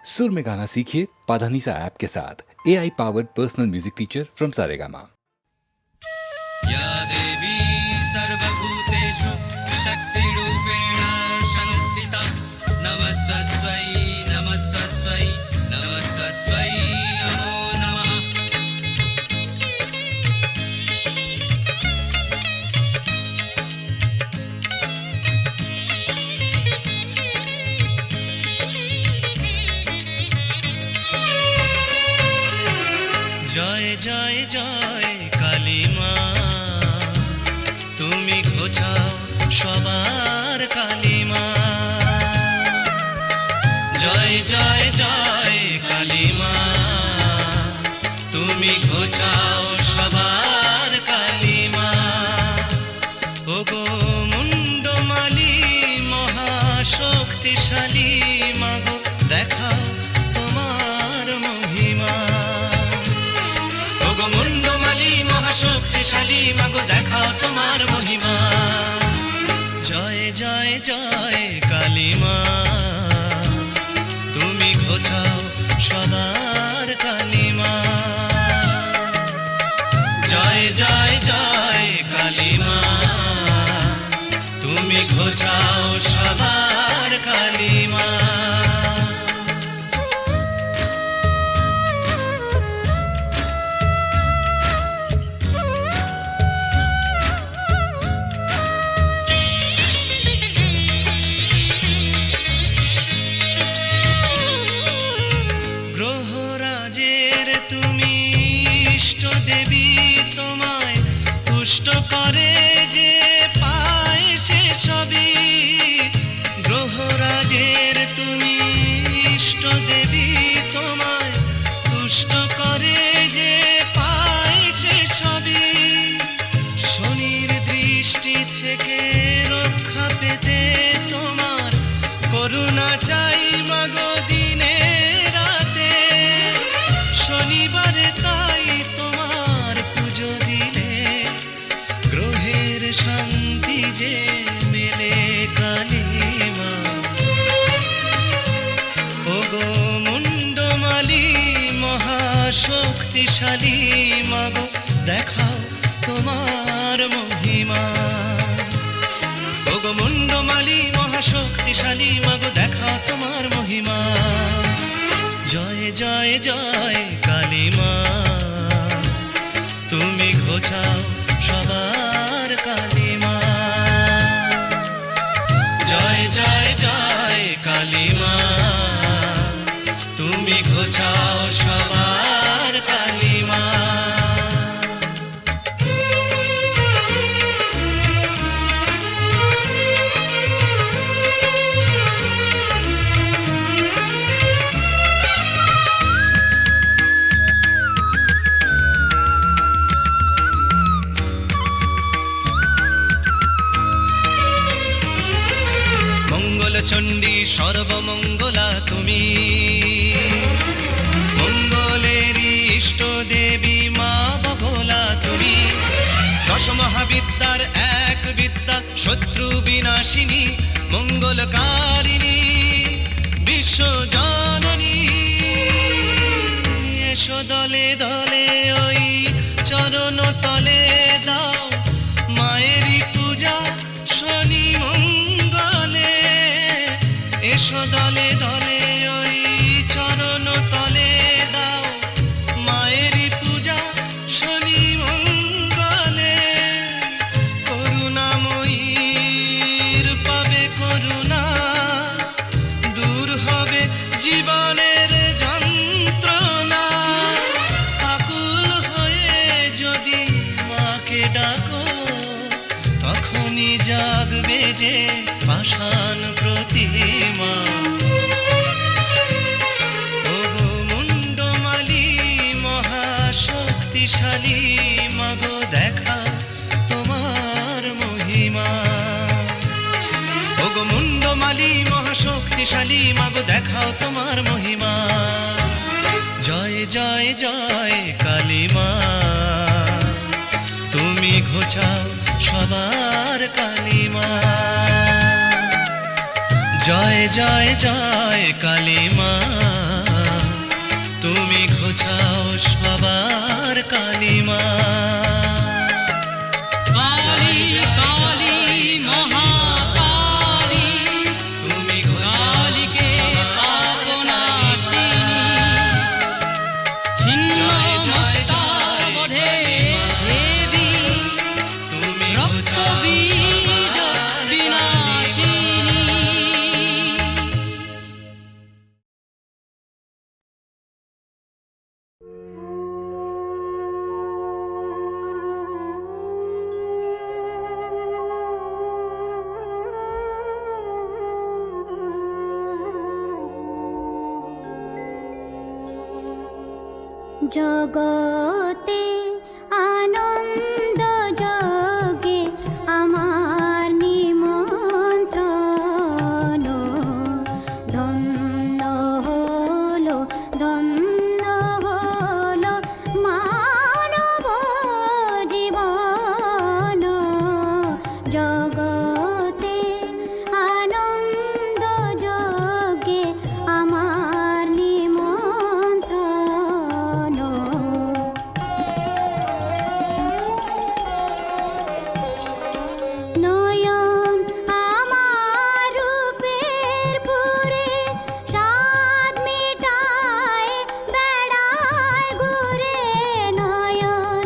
सुर में गाना सीखिए पाधानीसा ऐप के साथ AI powered personal music teacher from Saregama. या देवी सर्वभूतेषु शक्तिरूपेण संस्थिता नमस्तस्यै नमस्तस्यै नमस्तस्यै नमो नमः। জয় জয় জয় কালী মা, তুমি ঘোচাও সবার কালী মা। জয় জয় জয় কালী মা, তুমি ঘোচাও সবার কালী মা। ওগো মুন্ডমালি মহাশক্তিশালী মাগো, দেখাও তোমার মহিমা। মুন্ডমালি মহাশক্তিশালী মাগো, দেখাও তোমার মহিমা। জয় জয় জয় কালী মা, তুমি ঘোচাও সবার কালী মা। জয় জয় জয় কালী মা, তুমি ঘোচাও সবার কালী মা। দেবী তোমায় তুষ্ট করে যে পায় সে সবই। গ্রহরাজের তুমি ইষ্ট দেবী তোমায় তুষ্ট করে যে পায় সে সবই। শনির দৃষ্টি থেকে রক্ষা পেতে তোমার করুণা চাই মাগো দিনে রাতে। শনিবারে তাই শান্তি যে মেলে কালী মা। ওগো মুন্ডমালি মহাশক্তিশালী মাগো, দেখাও তোমার মহিমা। ওগো মুন্ডমালি মহাশক্তিশালী মাগো, দেখাও তোমার মহিমা। জয় জয় জয় কালী মা, তুমি ঘোচাও সবার কালী মা। জয় জয় জয় কালী মা, তুমি ঘোচাও সবার কালী মা। চণ্ডী সর্বমঙ্গলা তুমি, মঙ্গলেরই ইষ্ট দেবী মা বগলা তুমি। দশমহাবিদ্যার এক বিদ্যা শত্রু বিনাশিনী, মঙ্গলকারিণী বিশ্বজননী। এসো দলে দলে ওই চরণ তলে দাও মায়েরই পূজা শনি মঙ্গলে। এসো দলে দলে ওই চরণ তলে দাও মায়েরই পূজা শনি মঙ্গলে। করুণাময়ীর পাবে করুণা, দূর হবে জীবনের যন্ত্রণা। আকুল হয়ে যদি মাকে ডাকো, তখনই জাগবে যে পাষাণ প্রতিমা। ওগো মুন্ডমালি মহাশক্তিশালী মাগো, দেখাও তোমার মহিমা। ওগো মুন্ডমালি মহাশক্তিশালী মাগো, দেখাও তোমার মহিমা। জয় জয় জয় কালী মা, তুমি ঘোচাও সবার কালী মা। জয় জয় জয় কালী মা। জগতে আনন্দ যোগে আমার নিমন্ত্রণ, ধন্য হলো ধন্য হলো মানব জীবন। জগতে আনন্দ যোগে আমার নিমন্ত্রণ। নয়ন আমার রূপের পুরে স্বাদ মিটায় বেড়ায় ঘুরে। নয়ন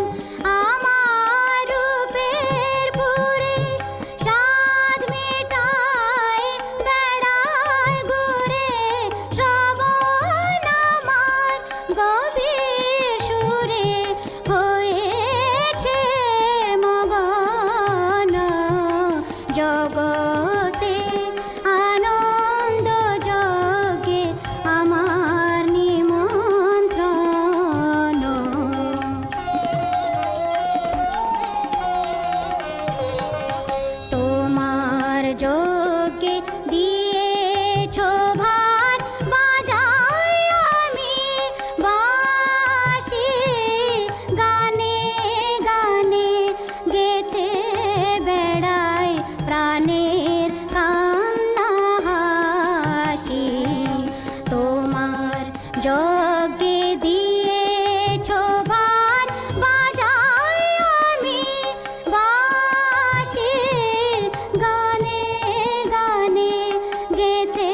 আমার রূপের পুরে স্বাদ মিটায় বেড়ায় ঘুরে। শ্রবণ আমার গভীর সুরে হয়েছে মগন। জগতে আনন্দ যোগে আমার নিমন্ত্রণ। তোমার যোগে দিয়েছ ভার বাজাই আমি বাঁশি। গানে গানে গেথে বেড়াই প্রাণের কান্না হাসি। তোমার যোগে দিয়েছ ভার বাজাই আমি বাঁশি। গানে গানে গেথে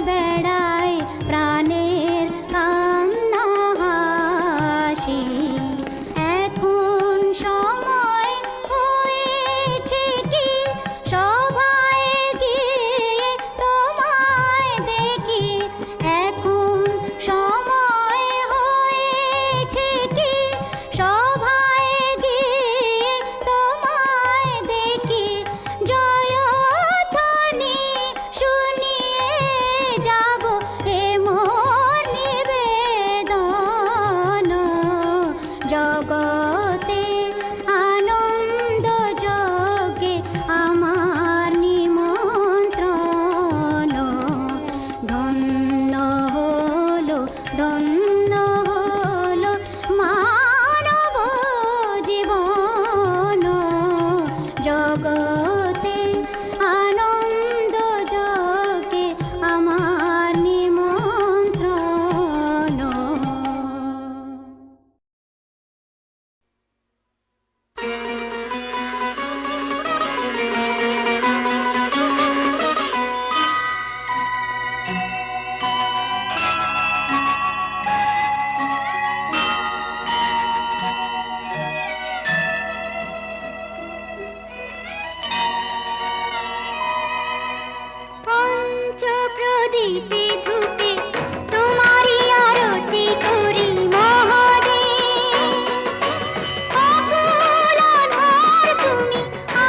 বেড়াই প্রাণের কান্না হাসি। এখন সময় হয়েছে কি সভায় গিয়ে তোমায় দেখি। এখন সময় হয়েছে কি সভায় গিয়ে তোমায় দেখি। জয়ধ্বনি শুনিয়ে যাব এ মোর নিবেদন। জগতে আনন্দ যোগে আমার নিমন্ত্রণ। ধন্য হলো ধন্য হলো মানব জীবন। জগতে আনন্দ যোগে আমার নিমন্ত্রণ। পঞ্চপ্রদীপে ধূপে তোমারি আরতি করি মহাদেব। অকুল অনর তুমি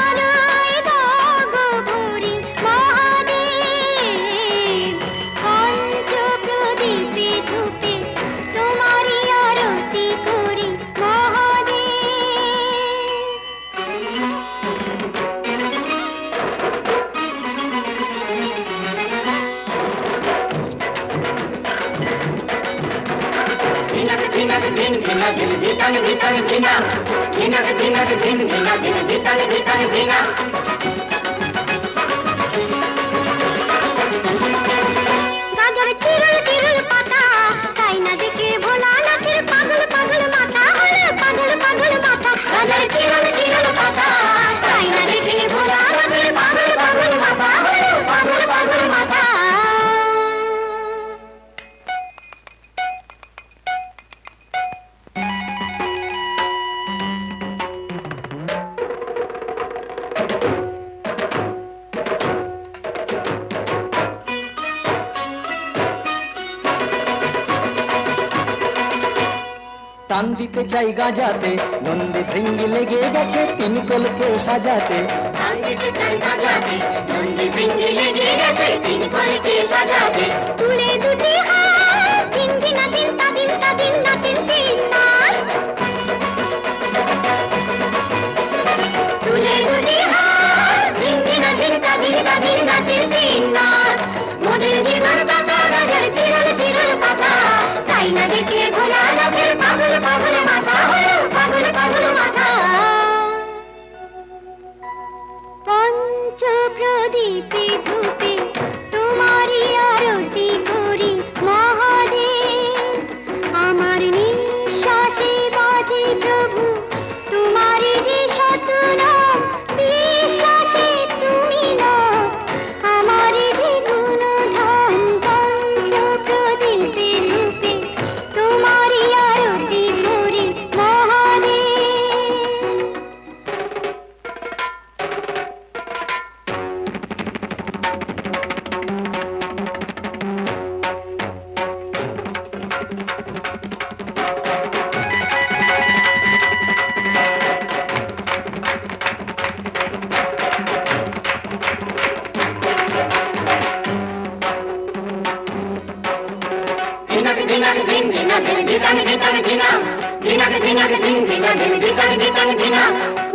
আলোয় দাগো ভরি মহাদেব। পঞ্চপ্রদীপে ধূপে তোমারি আরতি করি গাজর চিরুল চিরুল পাতা তাই না দেখে ভোলানাথের পাগল পাগল মাথা হলো পাগল পাগল মাথা। গাজর চিরুল চিরুল পাতা তাই না দেখে ভোলানাথের পাগল পাগল মাথা হলো পাগল পাগল মাথা। টান দিতে চাই গাজাতে নন্দী ভৃঙ্গি লেগে গেছে তিন কলকে সাজাতে। টান দিতে চাই গাজাতে নন্দী ভৃঙ্গি লেগে গেছে তিন কলকে সাজাতে। তুলে দুটি হাত দিন দিন দিন তা দিন তা দিন নাচেন তিন। না দেখে ভোলা লাভের পাগল পাগল মাথা হলো পাগল পাগল মাথা পঞ্চ প্রদীপে ধূপে তোমারই আরতি করি মহাদেব আমার নিঃশ্বাসে বাজে প্রভু তোমারই যে শতনাম বিশ্বাসে তুমি না আমারই যে গুণধাম পঞ্চ প্রদীপে ধূপে তোমারই আরতি করি মহাদেব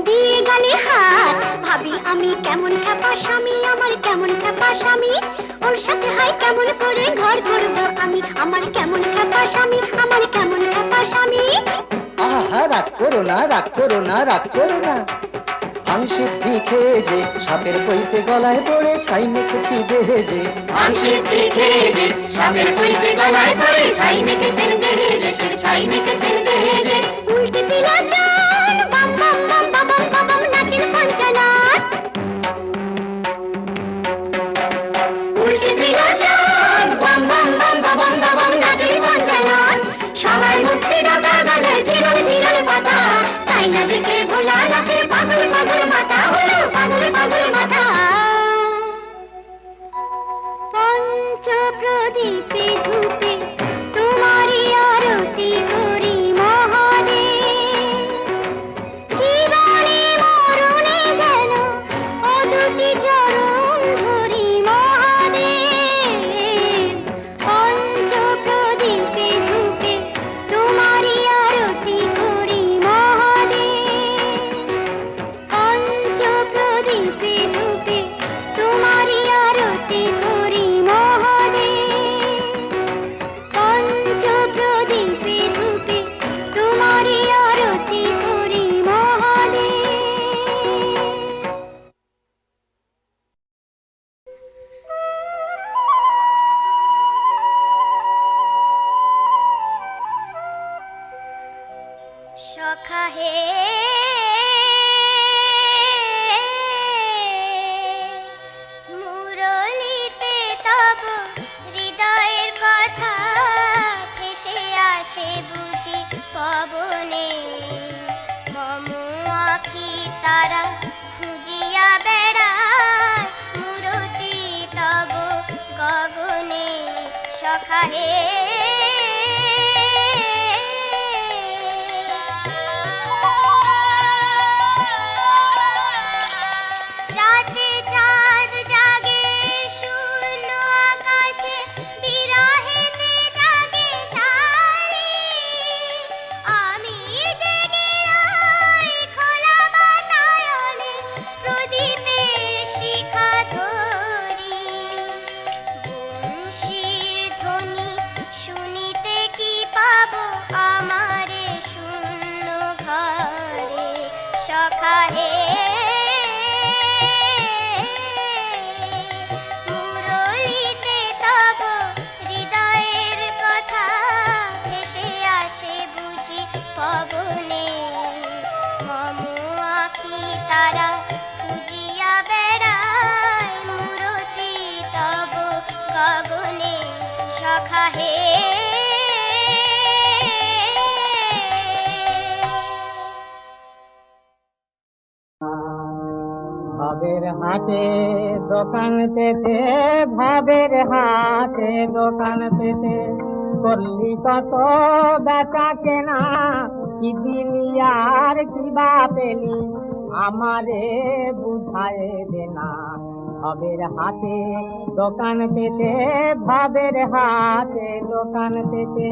দিয়ে গেলে হাত ভাবি আমি কেমন খেপা স্বামী আমার কেমন খেপা স্বামী ওর সাথে হয় কেমন করে ঘর করবো আমি আমার কেমন খেপা স্বামী আমার কেমন খেপা স্বামী আহা রাগ করো না রাগ করো না রাগ করো না সিদ্ধি খেয়ে যে সাপের পইতে গলায় পড়ে ছাই মেখেছি দেহে যে সিদ্ধি খেয়ে যে সাপের পইতে গলায় পড়ে ছাই মেখেছেন দেহে যে সে ছাই মেখেছেন দেহে যে উল্টে দিলা চান বাম বাম বাম বাম বাম বাম নাচের পঞ্চনাট উল্টে দিলা চান বাম বাম বাম বাম বাম নাচের পঞ্চনাট সবাই মুক্তি দাতা গালের চিরল চিরল পাতা তাই না দেখে ভোলা নাচের পাগল পাগল মাথা হলো পাগল পাগল মাথা পঞ্চ প্রদীপে ধূপে তোমারই আরতি করি মহাদেব জীবনে মরণে যেন ও দুটি চরণ ধরি মহাদেব পঞ্চ প্রদীপে ধূপে তোমারই আরতি করি মহাদেব পঞ্চ প্রদীপে ধূপে তোমারই আরতি করি মহাদেব পঞ্চ প্রদীপে ধূপে তোমারই আরতি করি মহাদেব সখা হে মুরলিতে তব হৃদয়ের কথা ভেসে আসে বুঝি পবনে মম আখি তারা খুঁজিয়া বেড়ায় মূরতি তব গগনে সখা হে রাতে চাঁদ জাগে শূন্য আকাশে বিরহেতে জাগে সারি আমি জেগে রই খোলা বাতায়নে প্রদীপের শিখা ধরি বংশীর ধ্বনি শুনিতে কি পাবো আমারে শূন্য ঘরে সখা হে মুরলিতে তব হৃদয়ের কথা ভেসে আসে বুঝি পবনে মম আখি তারা খুঁজিয়া বেড়ায় মূরতি তব গগনে সখা হে ভাবের হাটে দোকান পেতে ভাবের হাটে দোকান পেতে করলি কত বেচা কেনা কি দিলি আর কি বা পেলি আমারে বুঝায় দেনা ভাবের হাটে দোকান পেতে ভাবের হাটে দোকান পেতে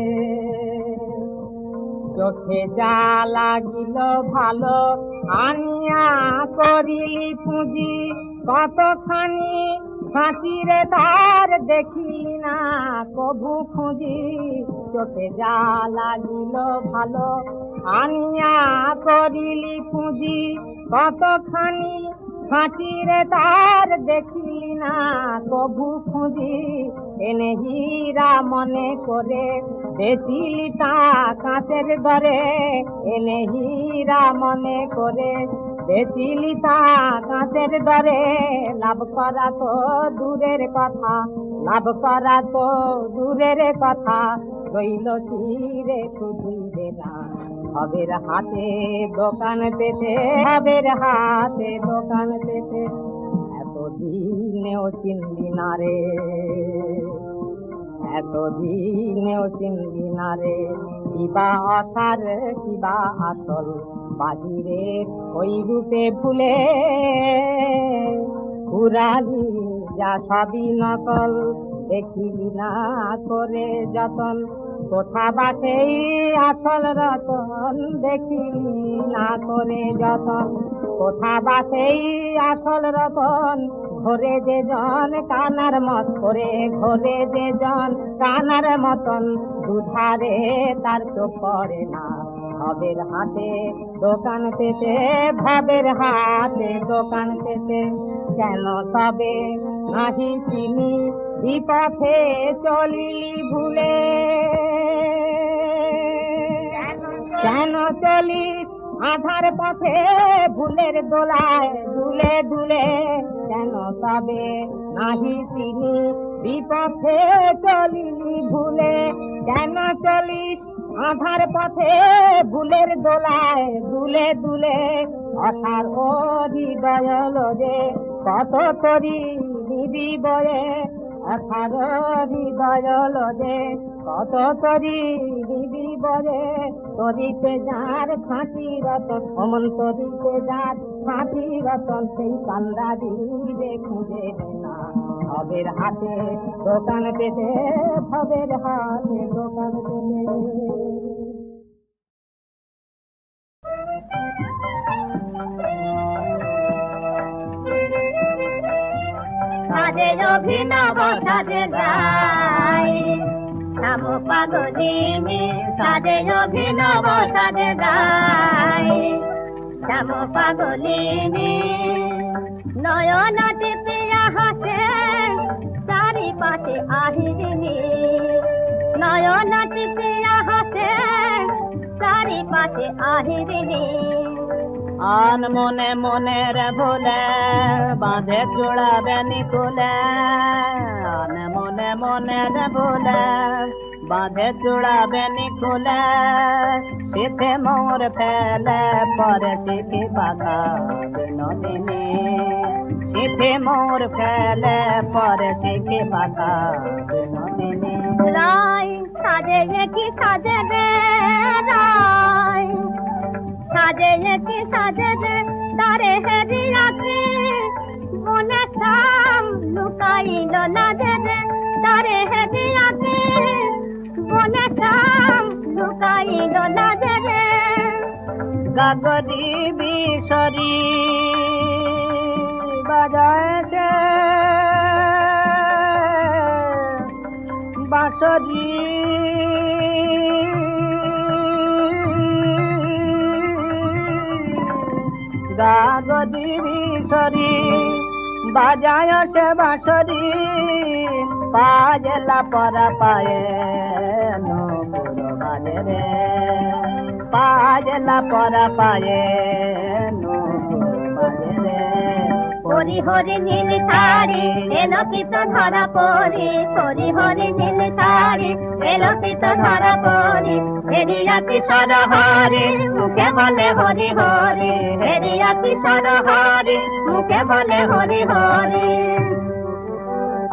চোখে যা লাগিল ভালো আনিয়া করিলি পুঁজি কতখানি হাঁচিরে তার দেখিলি না কভু খুঁজি, চোখে যা লাগিল ভালো আনিয়া করিলি পুঁজি। কতখানি হাঁচিরে তার দেখিলি না কভু খুঁজি, এনে হীরা মনে করে বেচিলি তা কাঁচের দরে। এনে হীরা মনে করে বেচিলি তা কাঁচের দরে। লাভ করা তো দূরের কথা, লাভ করা তো দূরের কথা, রইল ছিঁড়ে শুধুই না। হবের হাতে দোকান পেতে, হবের হাতে দোকান পেতে, এতদিনেও চিনলি না রে, এতদিনেও চিনলি না রে। কিবা আশার কিবা আসল, বাহিরের ওই রূপে ভুলে পুরালি যা সবই নকল। দেখিলি না করে যতন, কোথা বা সেই আসল রতন। দেখিলি না করে যতন, কোথা বা সেই আসল রতন। ঘরে যে জন কানার মত করে, ঘরে যে জন কানার মতন, দুধারে তার চোখ পড়ে না। ভবের হাতে দোকান পেতে, ভবের হাতে দোকান পেতে, কেন তবে নাহি চিনি বিপথে চলিলি ভুলে। কেন চলিস আধার পথে ভুলের দোলায় দুলে দুলে। কেন তবে নাহি চিনি বিপথে চলিলি ভুলে। কেন চলিস আধার পথে ভুলের দোলায় দুলে দুলে। অসার ও হৃদয় যে কত তরি নিবি বয়ে। অসার হৃদয় যে কত তরি নিবি বয়ে। তরিতে যার খাঁটি রতন, অমন তরিতে যার খাঁটি রতন, সেই কান্দা দিবে খুঁজে না। ভবের হাতে দোকান পেতে, ভবের হাতে দোকান পেতে। সাজে অভিনব সাজে গায়, শ্যাম পাগলিনী সাজে অভিনব সাজে গায়। শ্যাম পাগলিনী নয়ন টিপিয়া হাসে, চারিপাশে আহিরিনী। নয়ন টিপিয়া হাসে, চারিপাশে আহিরিনী। আন মনে মনের ভুলে বাঁধে জোড়াবে নিকুলে। আন মনে মনের ভুলে বাঁধে জোড়াবে নিকুলে। শীতে মোর ফেলে পরে শিখি পাতা বিনোদিনী। শীতে মোর ফেলে পরে শিখি পাতা বিনোদিনী। রায় সাজে কি সাজে রে রায়, সাজে কি সাজে রে তারে হেরিয়াকে। মনে শাম লুকাইল লাজে রে তারে হেরিয়াকে। মনে শাম লুকাইল লাজে রে। গাগরি বিশরি বাজায় বাঁশরি। গাগরি বিশরি বাজায় সে বাঁশরি। পাজলা পরা পায়ে নপুর বাজে রে। পাজলা পরা পায়ে নপুর বাজে রে। হরি হরি নীল শাড়ি এলো পিত ধরা পড়ি। হরি হরি নীল শাড়ি এলো পিত ধরা পড়ি। হেরিয়া কিশোর হরি মুখে বলে হরি হরি। হেরিয়া কিশোর হরি মুখে বলে হরি হরি।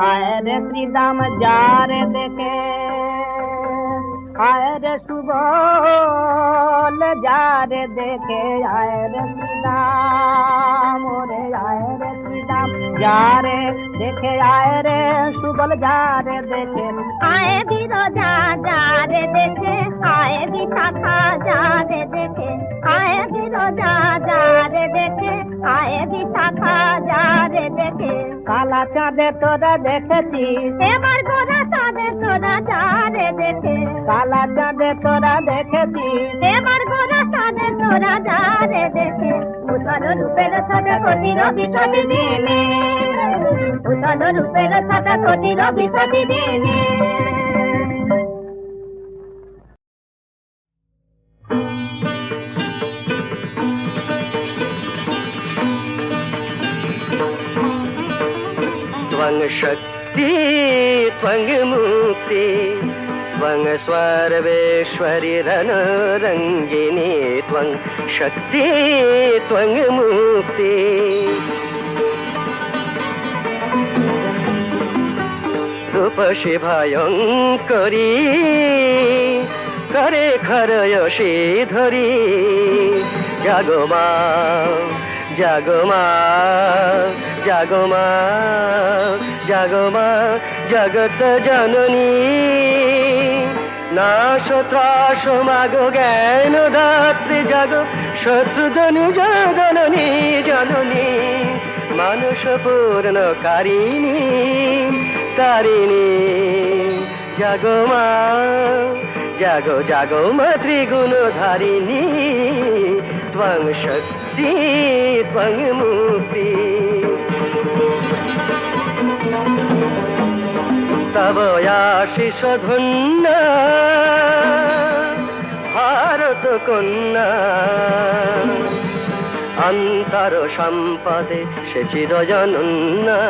আয় রে শ্রীদাম যার দেখে, আয় রে সুবল যার দেখে। আয় রে শ্রীদাম রে, আয় রে শ্রীদাম যারে দেখে। আয় রে সুবল যারে দেখে। আয়ে বিরজা যারে দেখে, আয়ে বিশাখা যারে দেখে। আয়ে বিরজা যারে দেখে, আয়ে বিশাখা যারে দেখে। কালা কালা চাঁদে তোরা দেখেছিস, এবার গোরা চাঁদে তোরা যা রে দেখে, কালা চাঁদে তোরা দেখেছিস, এবার গোরা চাঁদে তোরা যা রে দেখে, উতল রূপের সাদা কোটি রবি সতি দিনে, উতল রূপের সাদা কোটি রবি সতি দিনে। त्वं शक्ति त्वं मुक्ति त्वं सर्वेश्वरि रणरङ्गिनी त्वं शक्ति त्वं मुक्ति रूपसि भयङ्करी करे खरयसि धरी जागो मा जागो मा जागो मा जागो मा जगत जननी नाश त्रास मागो ज्ञान दात्री जागो शत्रुधनु जगननी जननी मानुष पूर्ण कारिणी तारिणी जागो मा जागो जागो मा त्रिगुण धारिणी त्वं शक्ति त्वं मुक्ति तव आशीष धन्य भारत कन्या अंतर सम्पदे से चिरजनन्या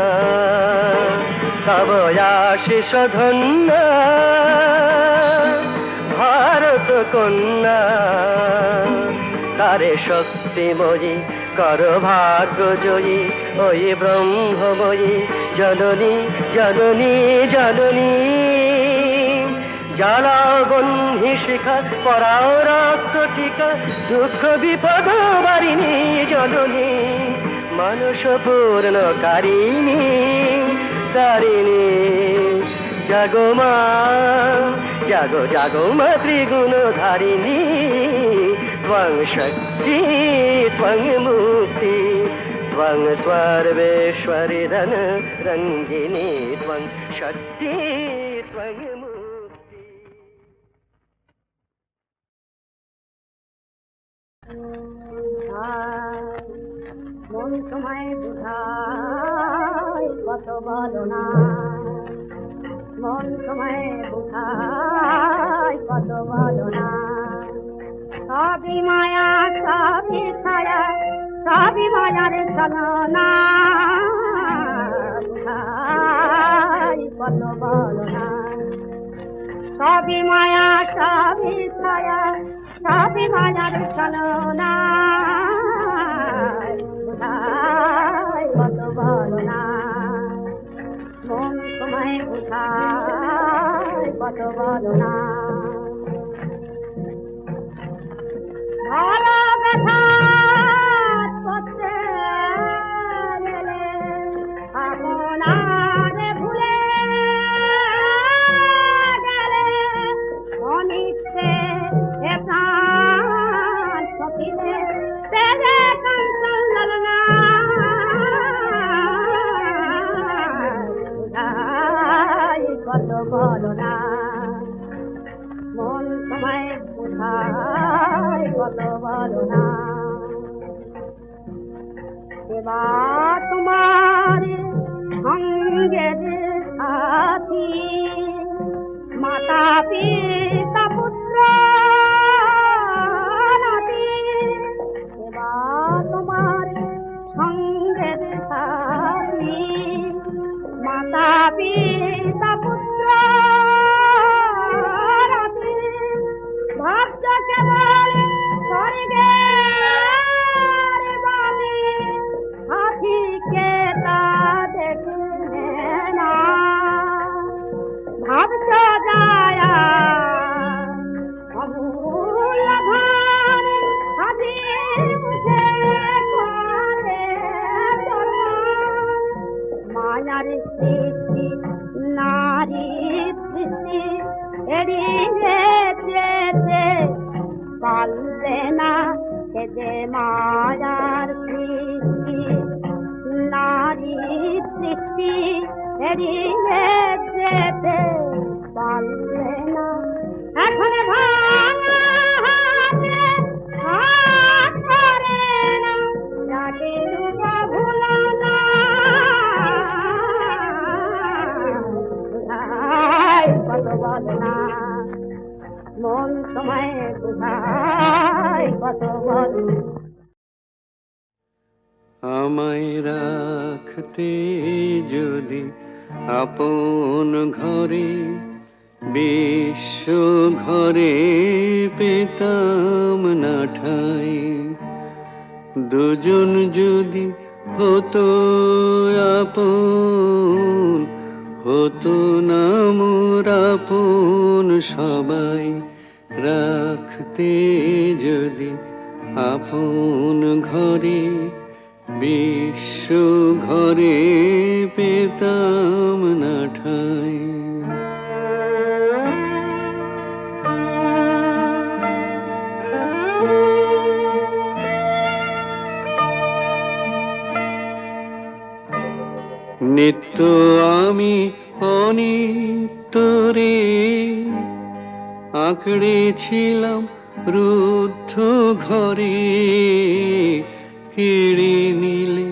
तव आशीष धन्य भारत कन्या तारे शक्तिमयी कर भाग्य जयी ओई ब्रह्ममयी जननी जननी जननी জ্বালাবন্ধি শিখা পরাও রক্ত টিকা দুঃখ বিপদ বারিণী জননী মানস পূর্ণকারিণী তারিণী জাগো মা জাগো জাগো মা ত্রিগুণ ধারিণী त्वं शक्ति त्वं मुक्ति त्वं सर्वेश्वरि रणरङ्गिनी त्वं शक्ति त्वं मुक्ति মন তোমায় বুঝায় কত বলো না, মন তোমায় বুঝায় কত বলো না, সবই মায়া সবই ছায়া সবই মায়ার ছলনা, বুঝায় কত বলো না, সবই মায়া সবই ছায়া সবই মায়ার ছলনা, বুঝায় কত বলো না, মন তোমায় বুঝায় কত বলো না। ভালো ব্যথার পথে গেলে আপনার ভুলে গেলে অনিচ্ছে এ প্রাণ সপিলে তেরে কাঞ্চন ললনা, বুঝাই কত বলো না, মন তোমায় বুঝায় কত বলো না, এবার তোমার সঙ্গের সাথী মাতা পিতা পুত্র নাতি, এবার তোমার সঙ্গের সাথী মাতা পিতা পুত্র নাতি, ভক্ত কেবল স্বর্গের বাণী হাতিকে তা দেখে না, ভাবছ যায়া অমূল্য ধন হাতি মুখে করে মায়ার সৃষ্টি নারী সৃষ্টি এড়িয়ে যেতে পারলে না, সে যে মায়ার সৃষ্টি নারী সৃষ্টি স্মৃতি এড়িয়ে যেতে পারলে না। এখন ভাঙা হাতে হাত ধরে না, যাকে দুটো ভুলো না। কত বলে না মন সময় কোথায়, কত বলে আমায় রাখতে যদি আপন ঘরে, বিশ্ব ঘরে পেতাম না ঠাই। দুজন যদি হতো আপন, হতো না মোর আপন সবাই। রাখতে যদি আপন ঘরে, বিশ্ব ঘরে পেতাম না ঠাই। নিত্য আমি অনিত্যরে আঁকড়েছিলাম রুদ্ধ ঘরে। কেড়ে নিলে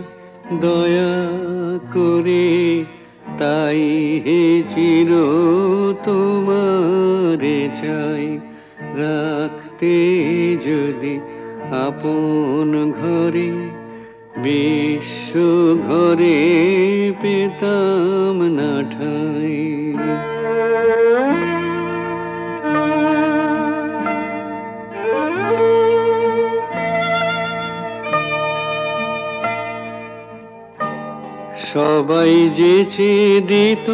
দয়া করে, তাই হে চির তোমারে চাই। রাখতে যদি আপন ঘরে, বিশ্ব ঘরে পেতাম না ঠাই। সবাই যেচে দিত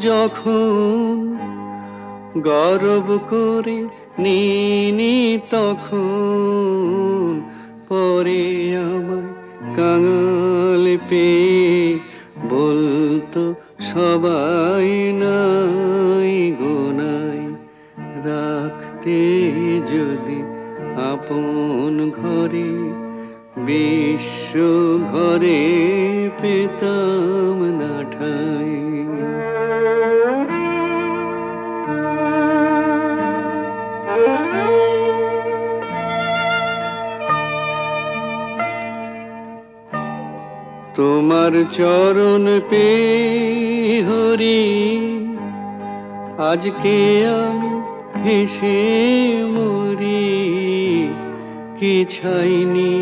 যখন, গর্ব করে নিনি তখন। পরে আমায় কাঙাল পেয়ে বলতো সবাই নাই গোনাই। রাখতে যদি আপন ঘরে, বিশ্ব ঘরে পেতাম না ঠাই। তোমার চরণ পে হরি, আজকে আমি হেসে মরি। কি ছাইনি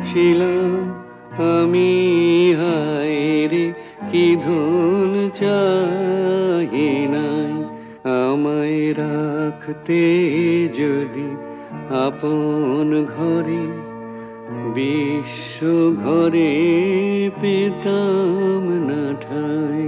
ছিলাম আমি, হায় রে কি ধন চাহি নাই। আমায় রাখতে যদি আপন ঘরে, বিশ্ব ঘরে পেতাম না ঠাই।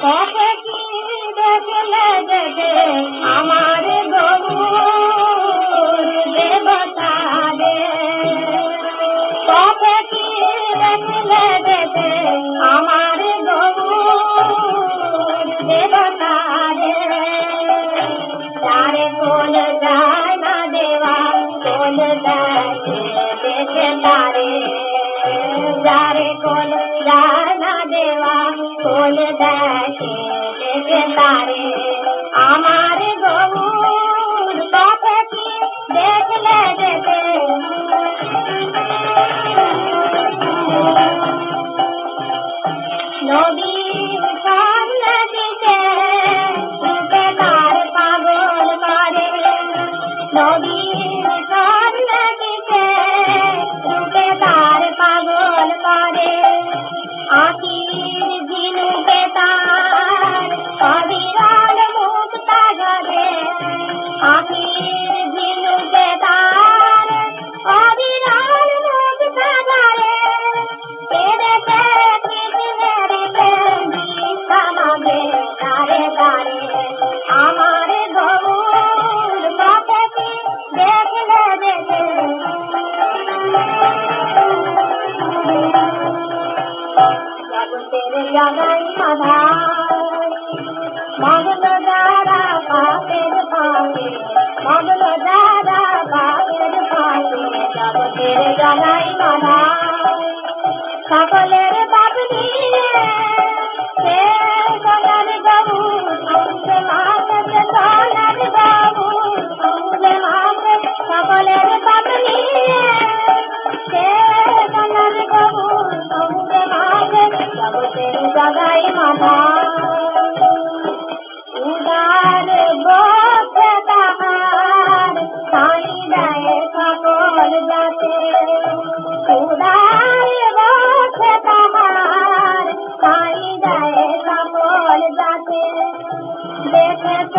কবে কি দেখলে যেতে আমার গরুর দেবতা রে। কবে কি দেখলে যেতে আমার গরুর দেবতা রে। তারে কোল যায় না দেওয়া, কোল দেখে তারে। যারে কোল যায় না দেওয়া, কোল দেখে তারে। আমার গরুর কবে কি দেখলে যেতে নদীর সামনে দিকে রূপে তার পাগল করে। নদীর সামনে দিকে রূপে তার পাগল করে। আখির ঝিনুকে তার অবিরাল মুখ তাগরে। আখির ঝিনুকে তার অবিরাল মুখ তাগরে। পেরেছে কৃষ্ণের সমাগে তারে তারে। আমার গরুর কবে কি দেখলে যেতে জগতের জাগাই মাধা, জানাই মামা সকলের বাপ নিয়ে সে সোনার বাবু সঙ্গে মাকে সোনার বাবু সঙ্গে মাকে সকলের বাপ নিয়ে সে সোনার বাবু সঙ্গে মাকে জগতের জাগাই মামা উদার বসে তাহার সাই দেয় সকল যাতে উদার বসে তাহার সাই দেয় সকল যাতে দেখেছ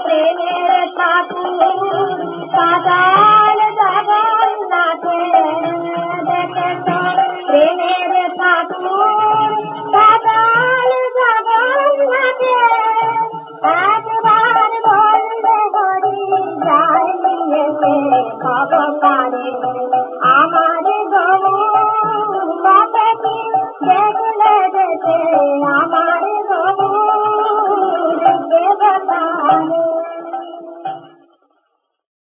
প্রেমের ঠাকুর পাতাল জগন্নাথে দেখেছ প্রেমের ঠাকুর পাতাল জগন্নাথে একবার বললে হরি যায় নিয়েছে ভগবানে আমার গো বাপে কি দেখলে যেতে